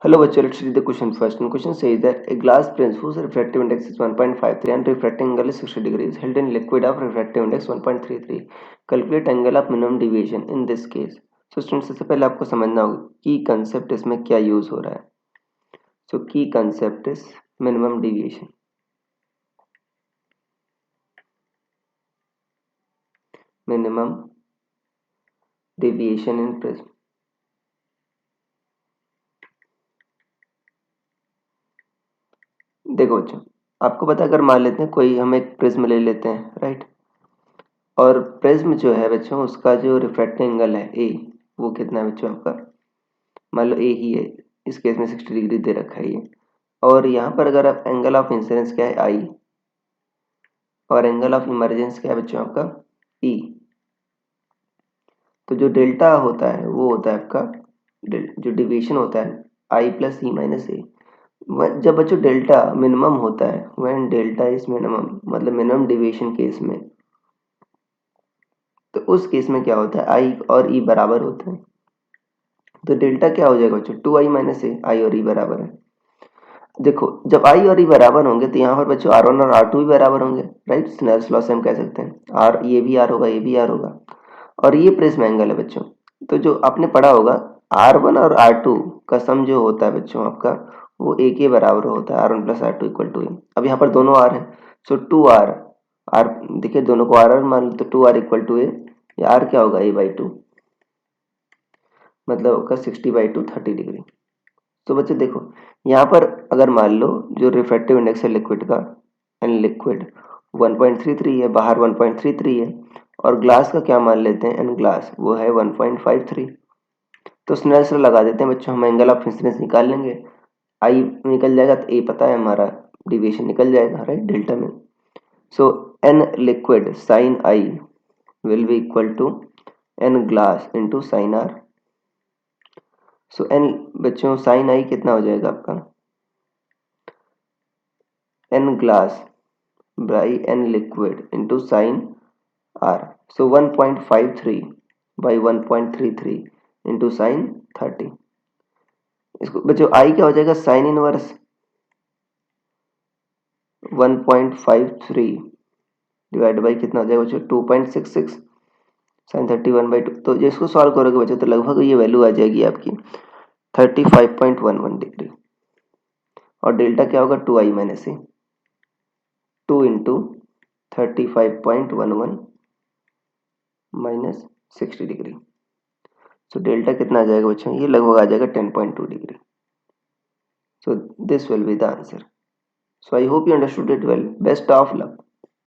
Hello, bachcho. Let's read the question first. And question says that a glass prism whose refractive index is 1.53 and refracting angle is 60 degrees held in liquid of refractive index 1.33. Calculate angle of minimum deviation in this case. So students, सबसे पहले आपको समझना होगा की concept इसमें क्या use हो रहा है. So key concept is minimum deviation. Minimum deviation in prism. देखो बच्चों, आपको पता है, अगर मान लेते हैं कोई हम एक प्रिज्म ले लेते हैं, राइट. और प्रिज्म जो है बच्चों, उसका जो रिफ्रैक्टिंग एंगल है ए, वो कितना है बच्चों आपका, मान लो ए ही है. इस केस में 60 डिग्री दे रखा है ये. और यहाँ पर अगर आप एंगल ऑफ इंसिडेंस क्या है आई, और एंगल ऑफ इमरजेंस क्या है बच्चों आपका ई. तो जो डेल्टा होता है वो होता है आपका, जो डिविएशन होता है आई प्लस ई माइनस ए. जब बच्चों डेल्टा मिनिमम होता है, व्हेन डेल्टा इज मिनिमम, मतलब मिनिमम डिविएशन केस में, तो उस केस में क्या होता है, आई और ई बराबर होते हैं. तो डेल्टा क्या हो जाएगा बच्चों, 2i माइनस ए. आई और ई बराबर है. देखो, जब आई और ई बराबर होंगे तो यहाँ पर बच्चों R1 और R2 भी बराबर होंगे, राइट. स्नेल्स लॉ से हम कह सकते हैं आर, ये भी आर होगा, ये भी आर होगा. और ये प्रिज्म एंगल है बच्चों. तो जो आपने पढ़ा होगा, R1 और R2 का सम जो होता है बच्चों आपका, वो ए के बराबर होता है. R1 plus R2 equal to ए. अब यहाँ पर दोनों आर है, सो 2r. आर देखिए, दोनों को आर मान लो, तो 2r इक्वल टू ए. या आर क्या होगा, a/2, मतलब होगा 60/2, 30 डिग्री. तो बच्चे देखो, यहाँ पर अगर मान लो जो रिफ्रैक्टिव इंडेक्स है लिक्विड का, एंड लिक्विड 1.33 है, बाहर 1.33 है, और ग्लास का क्या मान लेते हैं, एंड ग्लास वो है 1.53. तो स्नेल्स लॉ लगा देते हैं बच्चों, हम एंगल ऑफ इंसिडेंस निकाल लेंगे. आई निकल जाएगा तो ए पता है हमारा, डिविएशन निकल जाएगा, राइट, डेल्टा में. So n liquid sine i will be equal to n glass into sine r. So n बच्चों साइन आई कितना हो जाएगा आपका, n glass by n liquid into sine r. So 1.53 by 1.33 into sine 30. इसको बच्चों आई क्या हो जाएगा, साइन इनवर्स 1.53 डिवाइड बाई कितना हो जाएगा बच्चों, 2.66 साइन 31/2. तो जिसको सॉल्व करोगे बच्चों, तो लगभग ये वैल्यू आ जाएगी आपकी 35.11 डिग्री. और डेल्टा क्या होगा, 2i माइनस ए, 2 into 35.11 minus 60 degree. So delta कितना आ जाएगा बच्चों, ये लगभग आ जाएगा 10.2 degree. So this will be the answer. So I hope you understood it well. Best of luck.